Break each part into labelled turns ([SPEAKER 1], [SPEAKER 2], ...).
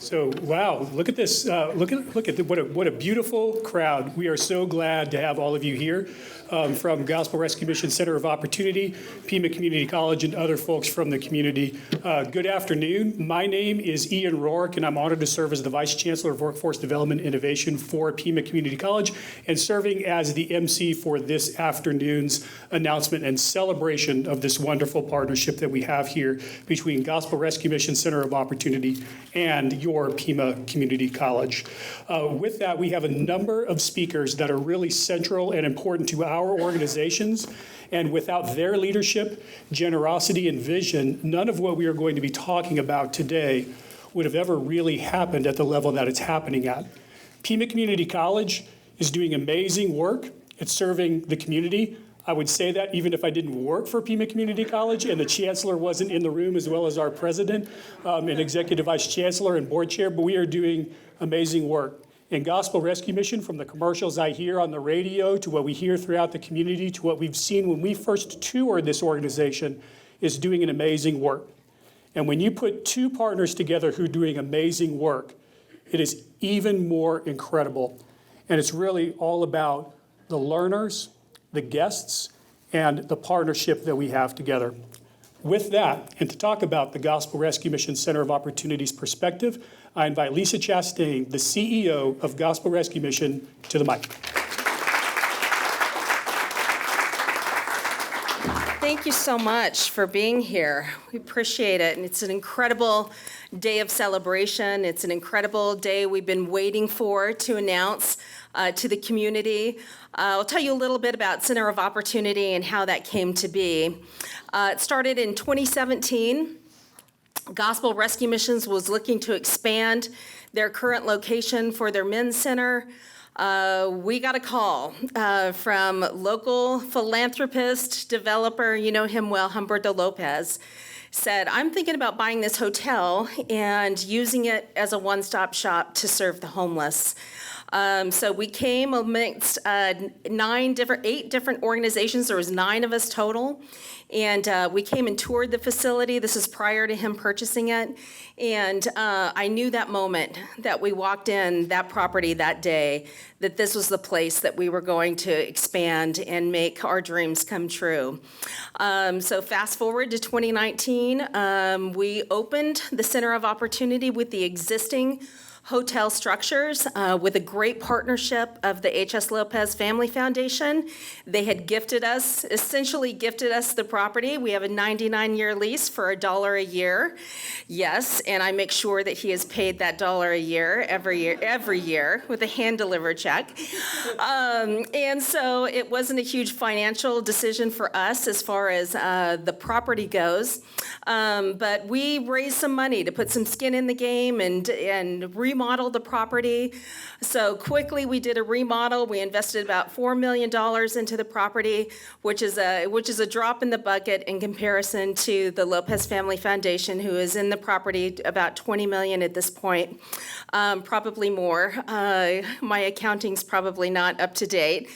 [SPEAKER 1] So, wow, look at this. Look at what a beautiful crowd. We are so glad to have all of you here from Gospel Rescue Mission Center of Opportunity, Pima Community College, and other folks from the community. Good afternoon. My name is Ian Rourke, and I'm honored to serve as the Vice Chancellor of Workforce Development Innovation for Pima Community College and serving as the MC for this afternoon's announcement and celebration of this wonderful partnership that we have here between Gospel Rescue Mission Center of Opportunity and your Pima Community College. With that, we have a number of speakers that are really central and important to our organizations, and without their leadership, generosity, and vision, none of what we are going to be talking about today would have ever really happened at the level that it's happening at. Pima Community College is doing amazing work. It's serving the community. I would say that even if I didn't work for Pima Community College and the chancellor wasn't in the room, as well as our president and executive vice chancellor and board chair, but we are doing amazing work. In Gospel Rescue Mission, from the commercials I hear on the radio to what we hear throughout the community to what we've seen when we first toured this organization, is doing an amazing work. And when you put two partners together who are doing amazing work, it is even more incredible. And it's really all about the learners, the guests, and the partnership that we have together. With that, and to talk about the Gospel Rescue Mission Center of Opportunity's perspective, I invite Lisa Chastain, the CEO of Gospel Rescue Mission, to the mic.
[SPEAKER 2] Thank you so much for being here. We appreciate it, and it's an incredible day of celebration. It's an incredible day we've been waiting for to announce to the community. I'll tell you a little bit about Center of Opportunity and how that came to be. It started in 2017. Gospel Rescue Missions was looking to expand their current location for their men's center. We got a call from local philanthropist, developer, you know him well, Humberto Lopez, said, I'm thinking about buying this hotel and using it as a one-stop shop to serve the homeless. So we came amongst 8 different organizations. There was 9 of us total. And we came and toured the facility. This is prior to him purchasing it. And I knew that moment that we walked in that property that day, that this was the place that we were going to expand and make our dreams come true. So fast forward to 2019, we opened the Center of Opportunity with the existing hotel structures with a great partnership of the HS Lopez Family Foundation. They had essentially gifted us the property. We have a 99-year lease for $1 a year. Yes, and I make sure that he has paid that $1 a year every year with a hand-delivered check. And so it wasn't a huge financial decision for us as far as the property goes. But we raised some money to put some skin in the game and remodel the property. So quickly we did a remodel. We invested about $4 million into the property, which is a drop in the bucket in comparison to the Lopez Family Foundation, who is in the property about $20 million at this point, probably more. My accounting's probably not up to date.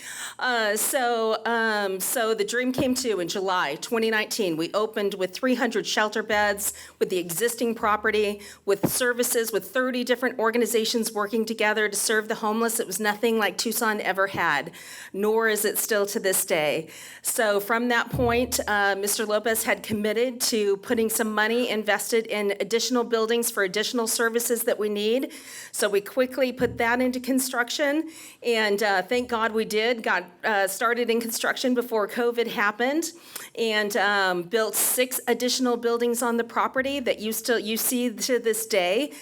[SPEAKER 2] So the dream came true in July 2019. We opened with 300 shelter beds with the existing property, with services, with 30 different organizations working together to serve the homeless. It was nothing like Tucson ever had, nor is it still to this day. So from that point, Mr. Lopez had committed to putting some money invested in additional buildings for additional services that we need. So we quickly put that into construction, and thank God we did. Got started in construction before COVID happened, and built 6 additional buildings on the property that you see to this day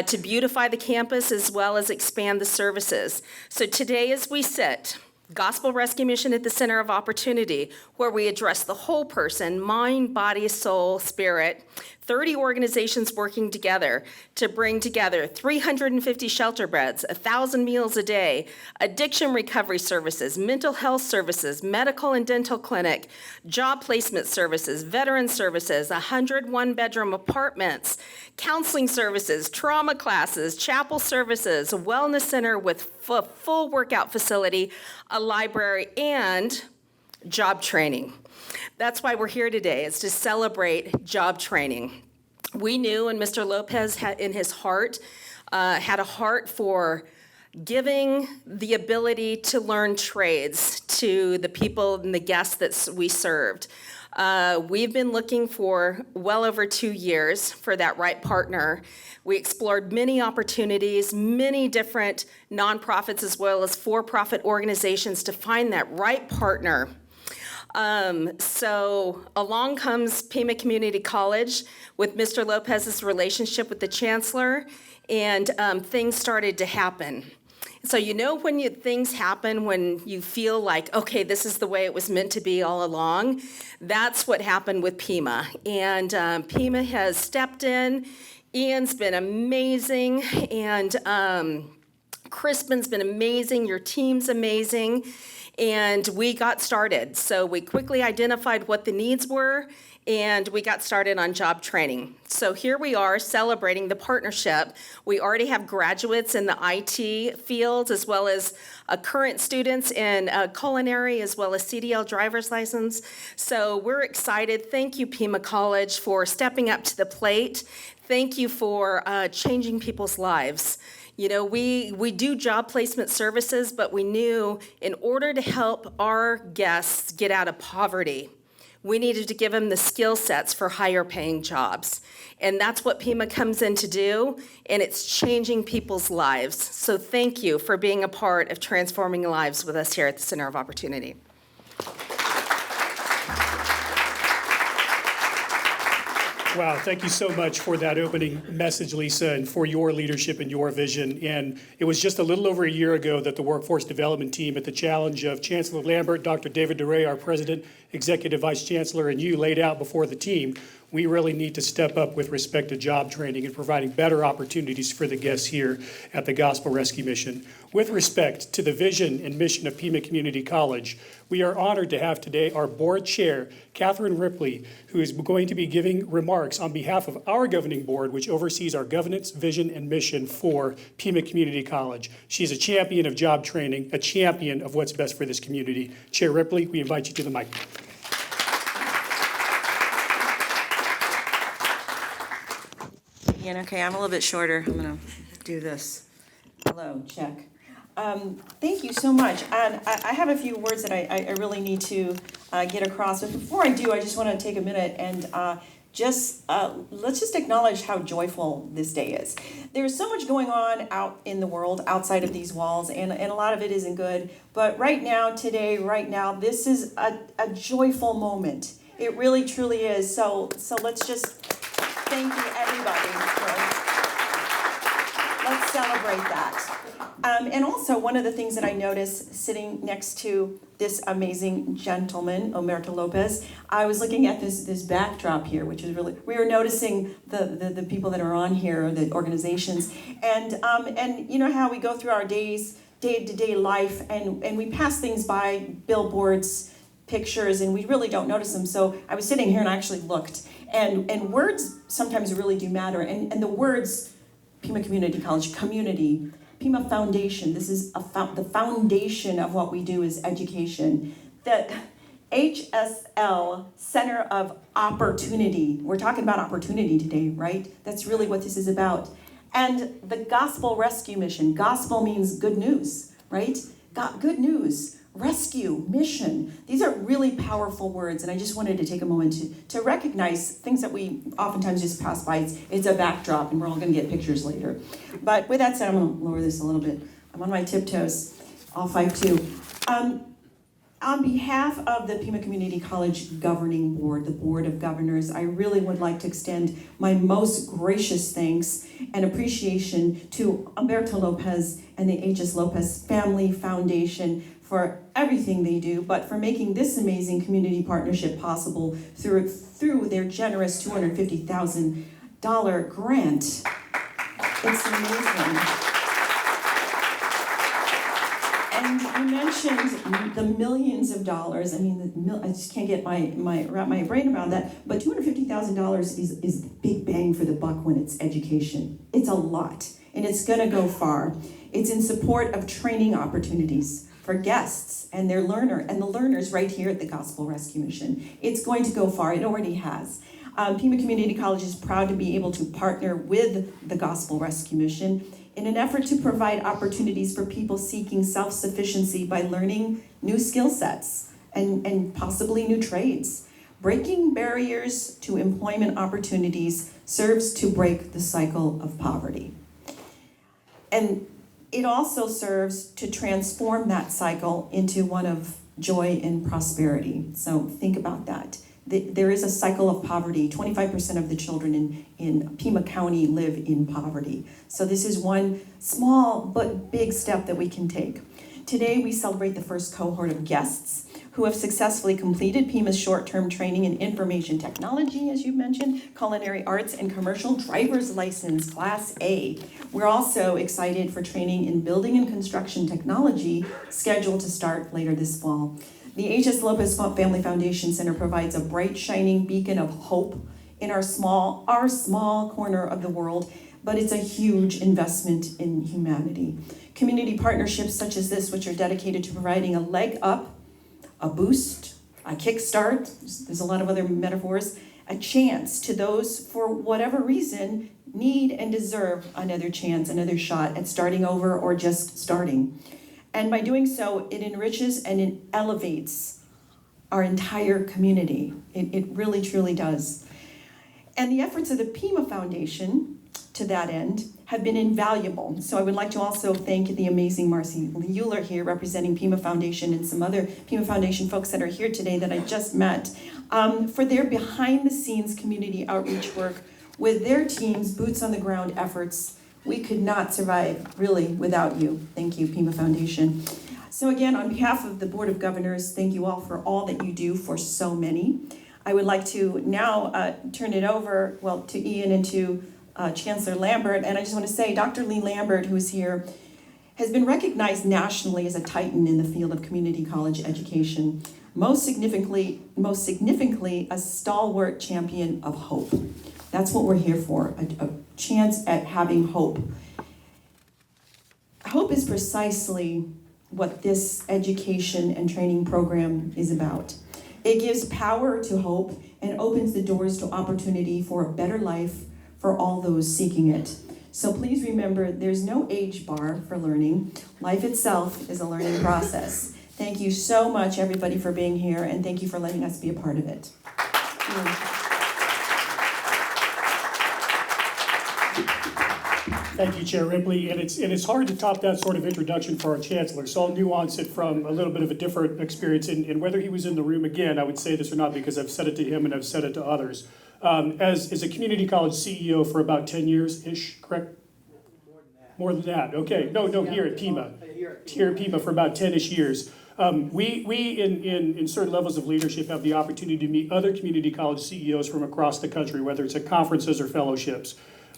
[SPEAKER 2] to beautify the campus as well as expand the services. So today as we sit, Gospel Rescue Mission at the Center of Opportunity, where we address the whole person, mind, body, soul, spirit, 30 organizations working together to bring together 350 shelter beds, 1,000 meals a day, addiction recovery services, mental health services, medical and dental clinic, job placement services, veteran services, 100 one-bedroom apartments, counseling services, trauma classes, chapel services, a wellness center with full workout facility, a library, and job training. That's why we're here today, is to celebrate job training. We knew, and Mr. Lopez had in his heart, had a heart for giving the ability to learn trades to the people and the guests that we served. We've been looking for well over 2 years for that right partner. We explored many opportunities, many different nonprofits as well as for-profit organizations to find that right partner. So along comes Pima Community College with Mr. Lopez's relationship with the chancellor, and things started to happen. So you know when things happen, when you feel like, okay, this is the way it was meant to be all along, that's what happened with Pima. And Pima has stepped in. Ian's been amazing, and Crispin's been amazing, your team's amazing, and we got started. So we quickly identified what the needs were, and we got started on job training. So here we are celebrating the partnership. We already have graduates in the IT fields as well as current students in culinary as well as CDL driver's license. So we're excited. Thank you, Pima College, for stepping up to the plate. Thank you for changing people's lives. You know, we do job placement services, but we knew in order to help our guests get out of poverty, we needed to give them the skill sets for higher paying jobs. And that's what Pima comes in to do, and it's changing people's lives. So thank you for being a part of transforming lives with us here at the Center of Opportunity.
[SPEAKER 1] Wow, thank you so much for that opening message, Lisa, and for your leadership and your vision. And it was just a little over a year ago that the Workforce Development Team, at the challenge of Chancellor Lambert, Dr. David DeRay, our President, Executive Vice Chancellor, and you laid out before the team, we really need to step up with respect to job training and providing better opportunities for the guests here at the Gospel Rescue Mission. With respect to the vision and mission of Pima Community College, we are honored to have today our board chair, Catherine Ripley, who is going to be giving remarks on behalf of our governing board, which oversees our governance, vision, and mission for Pima Community College. She's a champion of job training, a champion of what's best for this community. Chair Ripley, we invite you to the mic.
[SPEAKER 3] Ian, okay, I'm a little bit shorter. I'm going to do this. Hello, check. Thank you so much. And I have a few words that I really need to get across. But before I do, I just want to take a minute and let's just acknowledge how joyful this day is. There's so much going on out in the world outside of these walls, and a lot of it isn't good. But right now, this is a joyful moment. It really, truly is. So let's just thank you, everybody. Let's celebrate that. And also, one of the things that I noticed sitting next to this amazing gentleman, Humberto Lopez, I was looking at this backdrop here, which is really, we were noticing the people that are on here, the organizations, and you know how we go through our day-to-day life, and we pass things by, billboards, pictures, and we really don't notice them. So I was sitting here and I actually looked, and words sometimes really do matter, and the words, Pima Community College, community, Pima Foundation, this is the foundation of what we do is education. The HSL, Center of Opportunity, we're talking about opportunity today, right? That's really what this is about. And the Gospel Rescue Mission, gospel means good news, right? Good news, rescue, mission. These are really powerful words, and I just wanted to take a moment to recognize things that we oftentimes just pass by. It's a backdrop, and we're all going to get pictures later. But with that said, I'm going to lower this a little bit. I'm on my tiptoes. I'll fight too. On behalf of the Pima Community College Governing Board, the Board of Governors, I really would like to extend my most gracious thanks and appreciation to Humberto Lopez and the HS Lopez Family Foundation for everything they do, but for making this amazing community partnership possible through their generous $250,000 grant. It's amazing. And you mentioned the millions of dollars. I mean, I just can't get wrap my brain around that. But $250,000 is big bang for the buck when it's education. It's a lot, and it's going to go far. It's in support of training opportunities for guests and the learners right here at the Gospel Rescue Mission. It's going to go far. It already has. Pima Community College is proud to be able to partner with the Gospel Rescue Mission in an effort to provide opportunities for people seeking self-sufficiency by learning new skill sets and possibly new trades. Breaking barriers to employment opportunities serves to break the cycle of poverty. And it also serves to transform that cycle into one of joy and prosperity. So think about that. There is a cycle of poverty. 25% of the children in Pima County live in poverty. So this is one small but big step that we can take. Today we celebrate the first cohort of guests who have successfully completed Pima's short-term training in information technology, as you mentioned, culinary arts, and commercial driver's license, Class A. We're also excited for training in building and construction technology, scheduled to start later this fall. The HS Lopez Family Foundation Center provides a bright, shining beacon of hope in our small corner of the world, but it's a huge investment in humanity. Community partnerships such as this, which are dedicated to providing a leg up, a boost, a kickstart, there's a lot of other metaphors, a chance to those, for whatever reason, need and deserve another chance, another shot at starting over or just starting. And by doing so, it enriches and it elevates our entire community. It really, truly does. And the efforts of the Pima Foundation, to that end, have been invaluable. So I would like to also thank the amazing Marcy Euler here, representing Pima Foundation, and some other Pima Foundation folks that are here today that I just met, for their behind-the-scenes community outreach work with their teams, boots on the ground efforts. We could not survive, really, without you. Thank you, Pima Foundation. So again, on behalf of the Board of Governors, thank you all for all that you do for so many. I would like to now turn it over, to Ian and to Chancellor Lambert, and I just want to say Dr. Lee Lambert, who is here, has been recognized nationally as a titan in the field of community college education, most significantly a stalwart champion of hope. That's what we're here for, a chance at having hope. Hope is precisely what this education and training program is about. It gives power to hope and opens the doors to opportunity for a better life for all those seeking it. So please remember, there's no age bar for learning. Life itself is a learning process. Thank you so much, everybody, for being here, and thank you for letting us be a part of it.
[SPEAKER 1] Thank you, Chair Ripley, and it's hard to top that sort of introduction for our Chancellor, so I'll nuance it from a little bit of a different experience, and whether he was in the room again, I would say this or not, because I've said it to him and I've said it to others. As a community college CEO for about 10 years-ish, correct? More than that. Okay, no, here at Pima. Here at Pima for about 10-ish years. We in certain levels of leadership have the opportunity to meet other community college CEOs from across the country, whether it's at conferences or fellowships.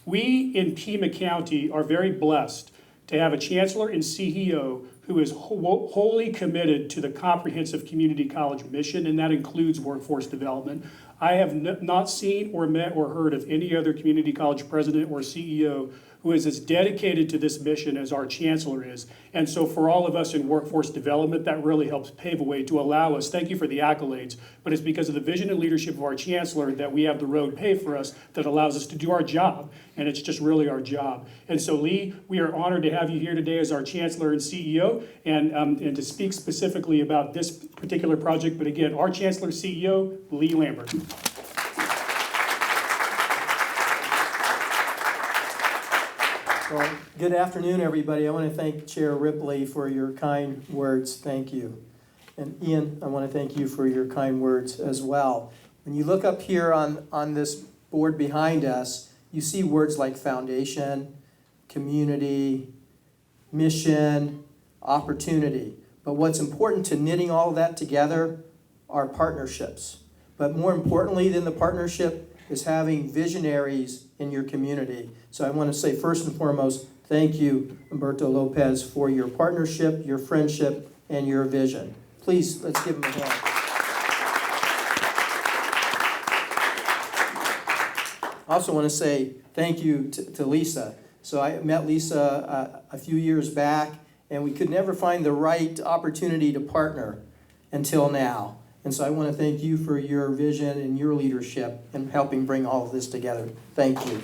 [SPEAKER 1] We in Pima County are very blessed to have a chancellor and CEO who is wholly committed to the comprehensive community college mission, and that includes workforce development. I have not seen or met or heard of any other community college president or CEO who is as dedicated to this mission as our chancellor is. And so for all of us in workforce development, that really helps pave a way to allow us, thank you for the accolades, but it's because of the vision and leadership of our chancellor that we have the road paved for us that allows us to do our job. And it's just really our job. And so Lee, we are honored to have you here today as our chancellor and CEO and to speak specifically about this particular project. But again, our chancellor CEO, Lee Lambert.
[SPEAKER 4] Well, good afternoon, everybody. I want to thank Chair Ripley for your kind words. Thank you. And Ian, I want to thank you for your kind words as well. When you look up here on this board behind us, you see words like foundation, community, mission, opportunity. But what's important to knitting all of that together are partnerships. But more importantly than the partnership is having visionaries in your community. So I want to say first and foremost, thank you, Humberto Lopez, for your partnership, your friendship, and your vision. Please, let's give him a hand. I also want to say thank you to Lisa. So I met Lisa a few years back, and we could never find the right opportunity to partner until now. And so I want to thank you for your vision and your leadership in helping bring all of this together. Thank you.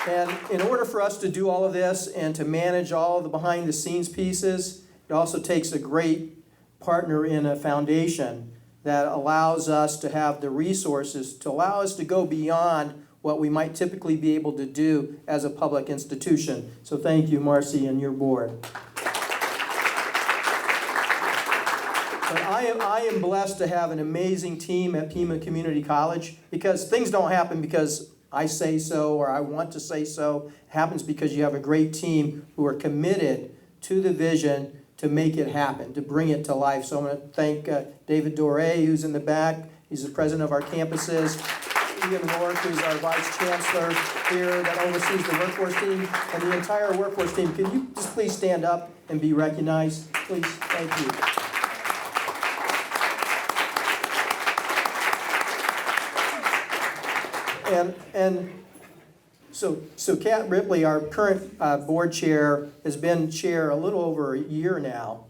[SPEAKER 4] And in order for us to do all of this and to manage all of the behind-the-scenes pieces, it also takes a great partner in a foundation that allows us to have the resources to allow us to go beyond what we might typically be able to do as a public institution. So thank you, Marcy, and your board. But I am blessed to have an amazing team at Pima Community College, because things don't happen because I say so or I want to say so. It happens because you have a great team who are committed to the vision to make it happen, to bring it to life. So I'm going to thank David Doré, who's in the back. He's the president of our campuses. Ian Rourke, who's our vice chancellor here that oversees the workforce team, and the entire workforce team. Can you just please stand up and be recognized? Please, thank you. And so Kat Ripley, our current board chair, has been chair a little over a year now.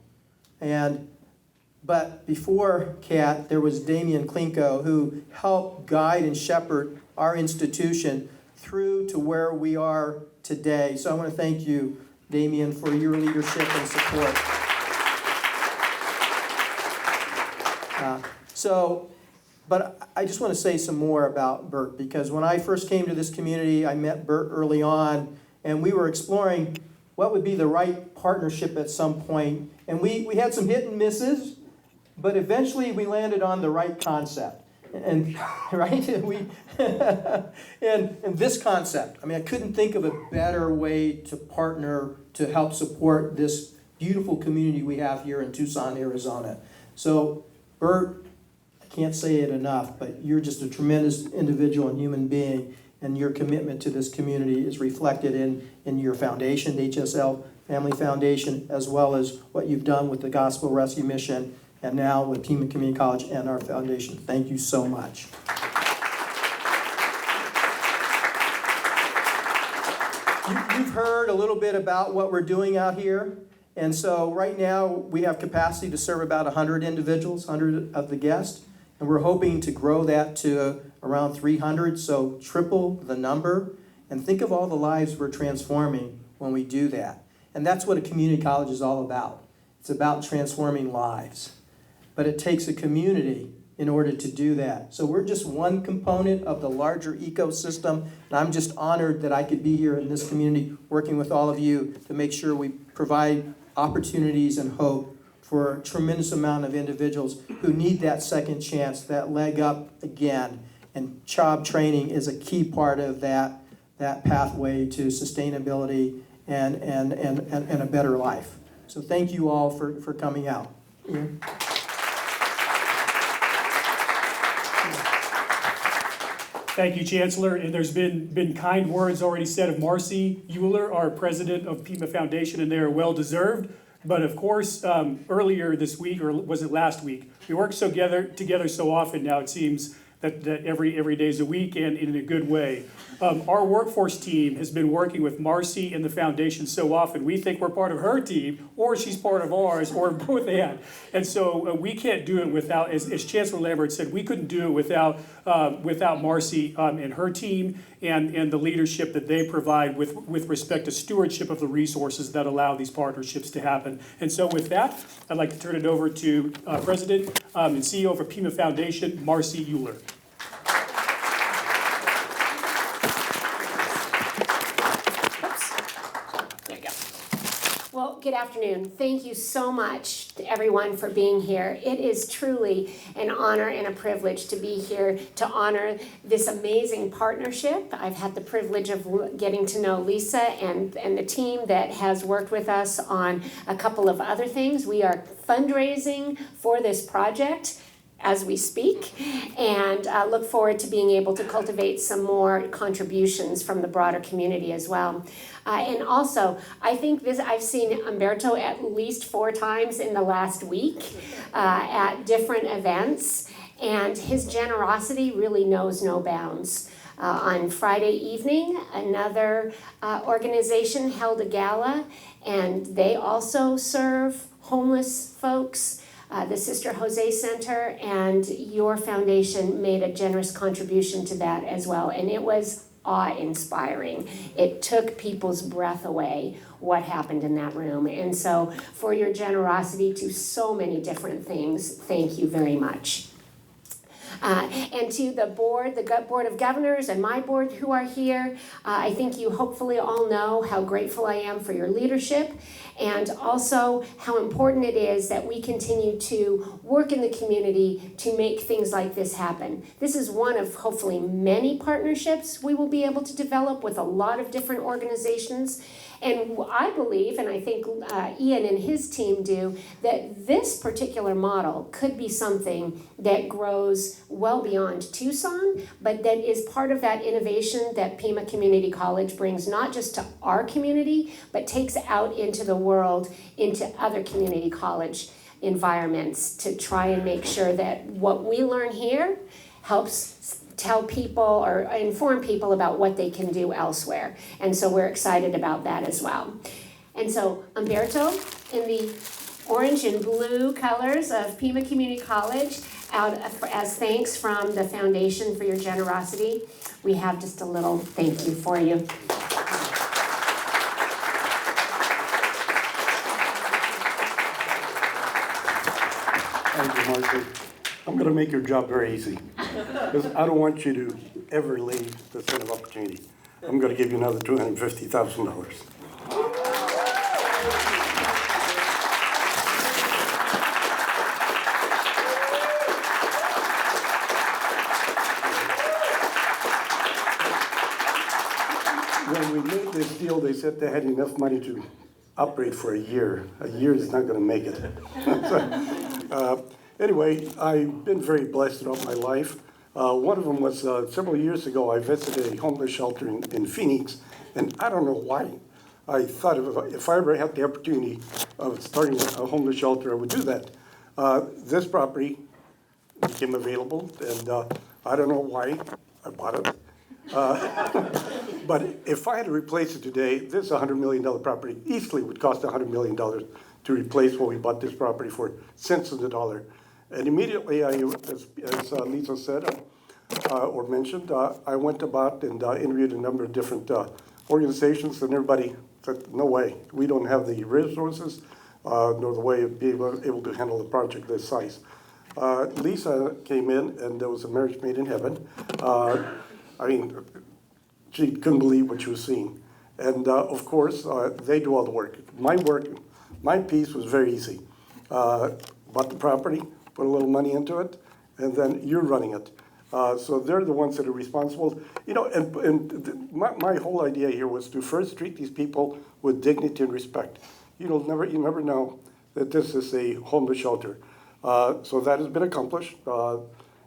[SPEAKER 4] But before Kat, there was Damian Klinko, who helped guide and shepherd our institution through to where we are today. So I want to thank you, Damian, for your leadership and support. But I just want to say some more about Bert, because when I first came to this community, I met Bert early on, and we were exploring what would be the right partnership at some point. And we had some hit and misses, but eventually we landed on the right concept. And right, and this concept, I mean, I couldn't think of a better way to partner to help support this beautiful community we have here in Tucson, Arizona. So, Bert, I can't say it enough, but you're just a tremendous individual and human being, and your commitment to this community is reflected in your foundation, the HS Family Foundation, as well as what you've done with the Gospel Rescue Mission, and now with Pima Community College and our foundation. Thank you so much. You've heard a little bit about what we're doing out here. And so right now we have capacity to serve about 100 individuals, 100 of the guests. And we're hoping to grow that to around 300, so triple the number. And think of all the lives we're transforming when we do that. And that's what a community college is all about. It's about transforming lives. But it takes a community in order to do that. So we're just one component of the larger ecosystem, and I'm just honored that I could be here in this community working with all of you to make sure we provide opportunities and hope for a tremendous amount of individuals who need that second chance, that leg up again. And job training is a key part of that pathway to sustainability and a better life. So thank you all for coming out. Ian?
[SPEAKER 1] Thank you, Chancellor. And there's been kind words already said of Marcy Euler, our president of Pima Foundation, and they are well-deserved. But of course, earlier this week, or was it last week, we work together so often now, it seems that every day is a week, and in a good way. Our workforce team has been working with Marcy and the foundation so often. We think we're part of her team, or she's part of ours, or both and so we can't do it without, as Chancellor Lambert said, we couldn't do it without Marcy and her team and the leadership that they provide with respect to stewardship of the resources that allow these partnerships to happen. And so with that, I'd like to turn it over to President and CEO for Pima Foundation, Marcy Euler.
[SPEAKER 5] Well, good afternoon. Thank you so much to everyone for being here. It is truly an honor and a privilege to be here to honor this amazing partnership. I've had the privilege of getting to know Lisa and the team that has worked with us on a couple of other things. We are fundraising for this project as we speak, and look forward to being able to cultivate some more contributions from the broader community as well. And also, I think I've seen Humberto at least 4 times in the last week at different events, and his generosity really knows no bounds. On Friday evening, another organization held a gala, and they also serve homeless folks. The Sister Jose Center and your foundation made a generous contribution to that as well, and it was awe-inspiring. It took people's breath away what happened in that room, and so for your generosity to so many different things, thank you very much. And to the board, Board of Governors and my board who are here, I think you hopefully all know how grateful I am for your leadership, and also how important it is that we continue to work in the community to make things like this happen. This is one of hopefully many partnerships we will be able to develop with a lot of different organizations. And I believe, and I think Ian and his team do, that this particular model could be something that grows well beyond Tucson, but that is part of that innovation that Pima Community College brings not just to our community, but takes out into the world, into other community college environments to try and make sure that what we learn here helps tell people or inform people about what they can do elsewhere. And so we're excited about that as well. And so Humberto, in the orange and blue colors of Pima Community College, as thanks from the foundation for your generosity, we have just a little thank you for you.
[SPEAKER 6] Thank you, Marcy. I'm going to make your job very easy, because I don't want you to ever leave the Center of Opportunity. I'm going to give you another $250,000. When we made this deal, they said they had enough money to operate for a year. A year is not going to make it. Anyway, I've been very blessed throughout my life. One of them was several years ago, I visited a homeless shelter in Phoenix, and I don't know why. I thought if I ever had the opportunity of starting a homeless shelter, I would do that. This property became available, and I don't know why I bought it. But if I had to replace it today, this $100 million property easily would cost $100 million to replace what we bought this property for, cents on the dollar. And immediately, as Lisa said or mentioned, I went about and interviewed a number of different organizations, and everybody said, no way, we don't have the resources nor the way of being able to handle a project this size. Lisa came in, and there was a marriage made in heaven. I mean, she couldn't believe what she was seeing. And of course, they do all the work. My piece was very easy. Bought the property, put a little money into it, and then you're running it. So they're the ones that are responsible. You know, and my whole idea here was to first treat these people with dignity and respect. You never know that this is a homeless shelter. So that has been accomplished.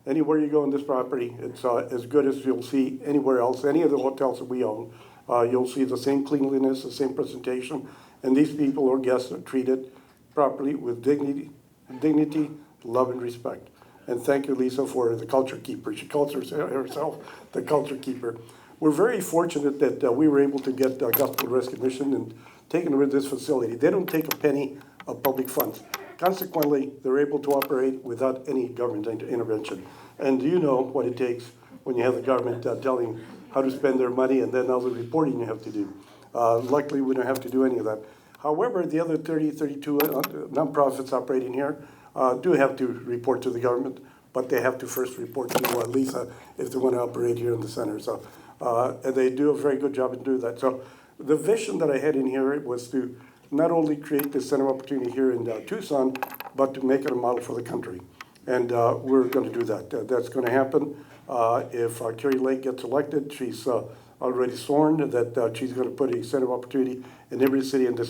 [SPEAKER 6] Anywhere you go on this property, it's as good as you'll see anywhere else. Any of the hotels that we own, you'll see the same cleanliness, the same presentation, and these people or guests are treated properly with dignity, love, and respect. And thank you, Lisa, for the culture keeper. She calls herself the culture keeper. We're very fortunate that we were able to get Gospel Rescue Mission and taken over this facility. They don't take a penny of public funds. Consequently, they're able to operate without any government intervention. And you know what it takes when you have the government telling how to spend their money and then all the reporting you have to do. Luckily, we don't have to do any of that. However, the other 32 nonprofits operating here do have to report to the government, but they have to first report to Lisa if they want to operate here in the center. So, and they do a very good job in doing that. So the vision that I had in here was to not only create this center of opportunity here in Tucson, but to make it a model for the country. And we're going to do that. That's going to happen. If Carrie Lake gets elected, she's already sworn that she's going to put a center of opportunity in every city in this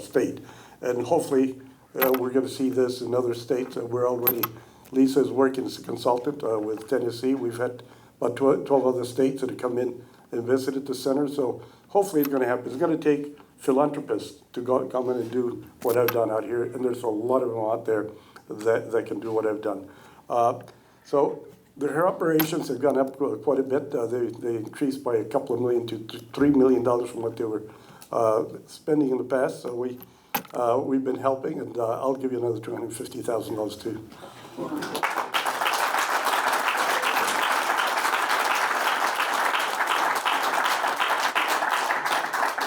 [SPEAKER 6] state. And hopefully, we're going to see this in other states. Lisa is working as a consultant with Tennessee. We've had about 12 other states that have come in and visited the center. So hopefully it's going to happen. It's going to take philanthropists to come in and do what I've done out here. And there's a lot of them out there that can do what I've done. So Their operations have gone up quite a bit. They increased by a couple of million to $3 million from what they were spending in the past. So we've been helping, and I'll give you another $250,000 too.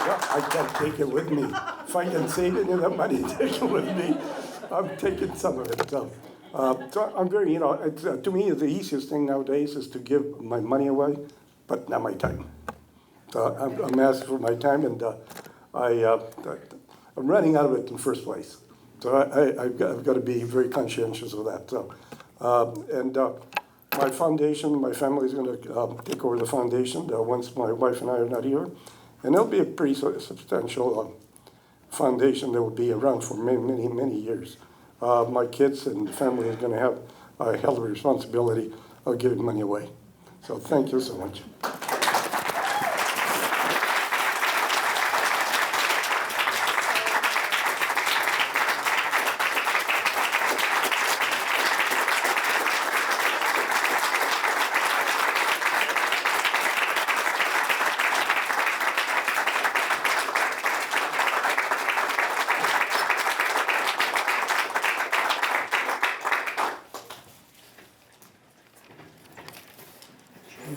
[SPEAKER 6] Yeah, I can't take it with me. If I can save any of that money, take it with me. I'm taking some of it. So I'm very, it's, to me, the easiest thing nowadays is to give my money away, but not my time. So I'm asking for my time, and I'm running out of it in the first place. So I've got to be very conscientious of that. So, my foundation, my family is going to take over the foundation once my wife and I are not here. And it'll be a pretty substantial foundation that will be around for many, many, many years. My kids and family is going to have a hell of a responsibility of giving money away. So thank you so much.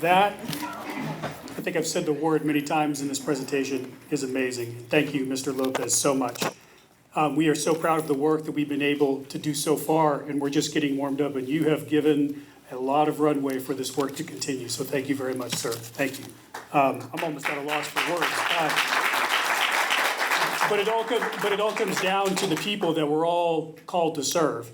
[SPEAKER 1] That, I think I've said the word many times in this presentation, is amazing. Thank you, Mr. Lopez, so much. We are so proud of the work that we've been able to do so far, and we're just getting warmed up, and you have given a lot of runway for this work to continue. So thank you very much, sir. Thank you. I'm almost at a loss for words. But it all comes down to the people that we're all called to serve.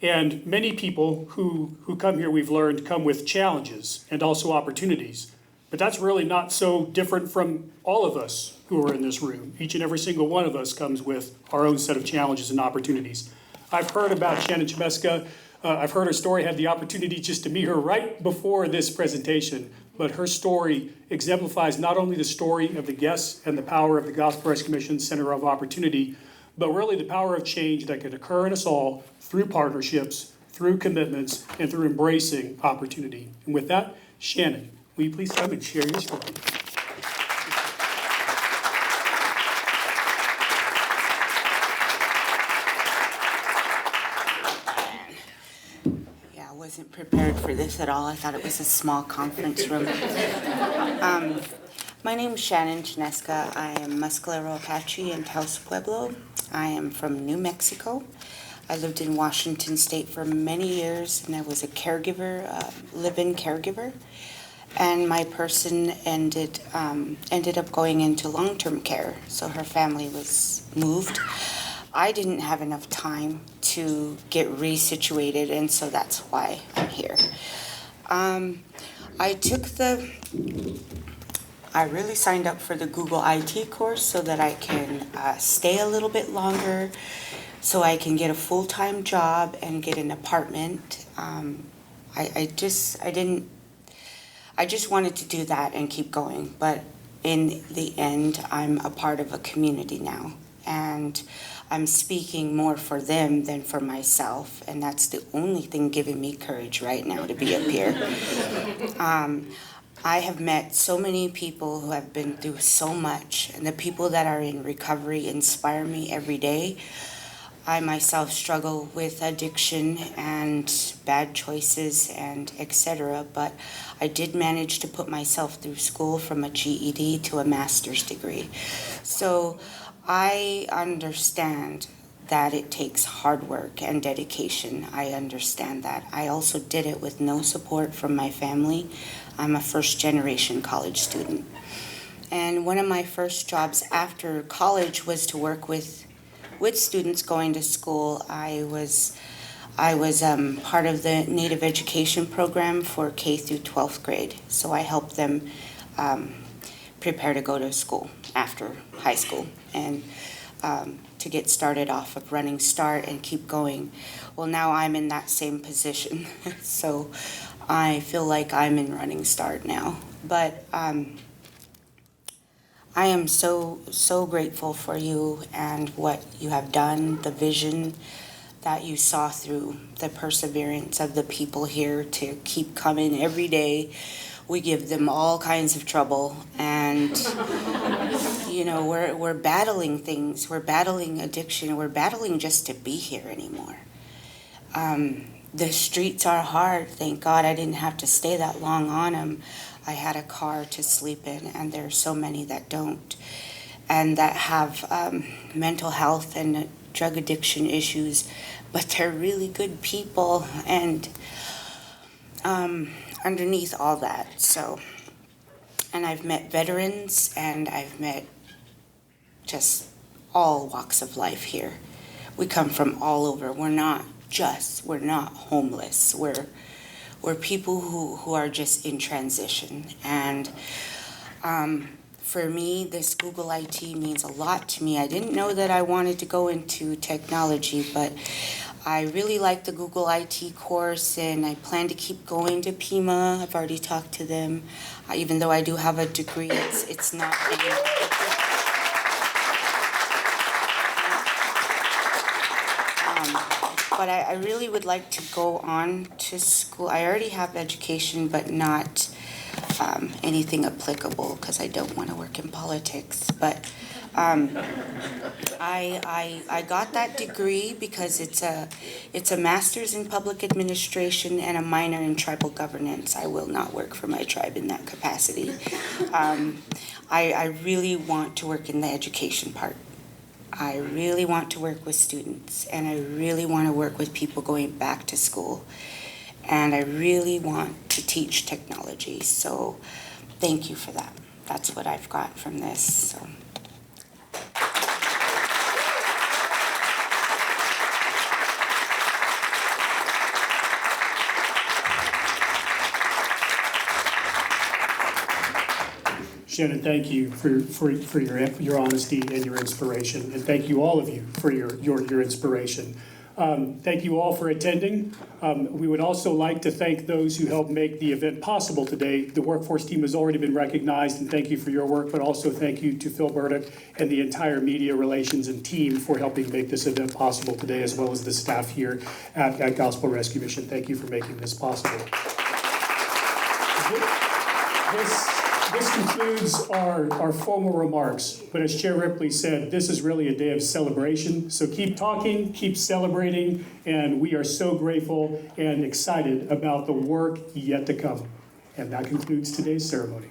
[SPEAKER 1] And many people who come here, we've learned, come with challenges and also opportunities. But that's really not so different from all of us who are in this room. Each and every single one of us comes with our own set of challenges and opportunities. I've heard about Shannon Janesca. I've heard her story, had the opportunity just to meet her right before this presentation. But her story exemplifies not only the story of the guests and the power of the Gospel Rescue Mission Center of Opportunity, but really the power of change that can occur in us all through partnerships, through commitments, and through embracing opportunity. And with that, Shannon, will you please come and share your story?
[SPEAKER 7] Yeah, I wasn't prepared for this at all. I thought it was a small conference room. My name is Shannon Janesca. I am Mescalero Apache in Taos Pueblo. I am from New Mexico. I lived in Washington State for many years, and I was a caregiver, live-in caregiver. And my person ended up going into long-term care, so her family was moved. I didn't have enough time to get resituated, and so that's why I'm here. I really signed up for the Google IT course so that I can stay a little bit longer, so I can get a full-time job and get an apartment. I just wanted to do that and keep going, but in the end, I'm a part of a community now, and I'm speaking more for them than for myself, and that's the only thing giving me courage right now to be up here. I have met so many people who have been through so much, and the people that are in recovery inspire me every day. I myself struggle with addiction and bad choices and etc., but I did manage to put myself through school from a GED to a master's degree. So I understand that it takes hard work and dedication. I understand that. I also did it with no support from my family. I'm a first-generation college student. And one of my first jobs after college was to work with students going to school. I was part of the Native Education program for K through 12th grade. So I helped them prepare to go to school after high school and to get started off of Running Start and keep going. Well, now I'm in that same position. So I feel like I'm in Running Start now. But I am so grateful for you and what you have done, the vision, that you saw through the perseverance of the people here to keep coming every day. We give them all kinds of trouble, and you know, we're battling things. We're battling addiction. We're battling just to be here anymore. The streets are hard. Thank God I didn't have to stay that long on them. I had a car to sleep in, and there are so many that don't, and that have mental health and drug addiction issues, but they're really good people, and underneath all that, so, and I've met veterans, and I've met just all walks of life here. We come from all over. We're not homeless. We're people who are just in transition, and for me, this Google IT means a lot to me. I didn't know that I wanted to go into technology, but I really like the Google IT course, and I plan to keep going to Pima. I've already talked to them. Even though I do have a degree, it's not but I really would like to go on to school. I already have education, but not anything applicable, because I don't want to work in politics. But I got that degree because it's a master's in public administration and a minor in tribal governance. I will not work for my tribe in that capacity. I really want to work in the education part. I really want to work with students, and I really want to work with people going back to school. And I really want to teach technology. So thank you for that. That's what I've got from this. So.
[SPEAKER 1] Shannon, thank you for your honesty and your inspiration, and thank you all of you for your inspiration. Thank you all for attending. We would also like to thank those who helped make the event possible today. The workforce team has already been recognized, and thank you for your work, but also thank you to Phil Burdick and the entire media relations and team for helping make this event possible today, as well as the staff here at Gospel Rescue Mission. Thank you for making this possible. This concludes our formal remarks, but as Chair Ripley said, this is really a day of celebration. So keep talking, keep celebrating, and we are so grateful and excited about the work yet to come. And that concludes today's ceremony.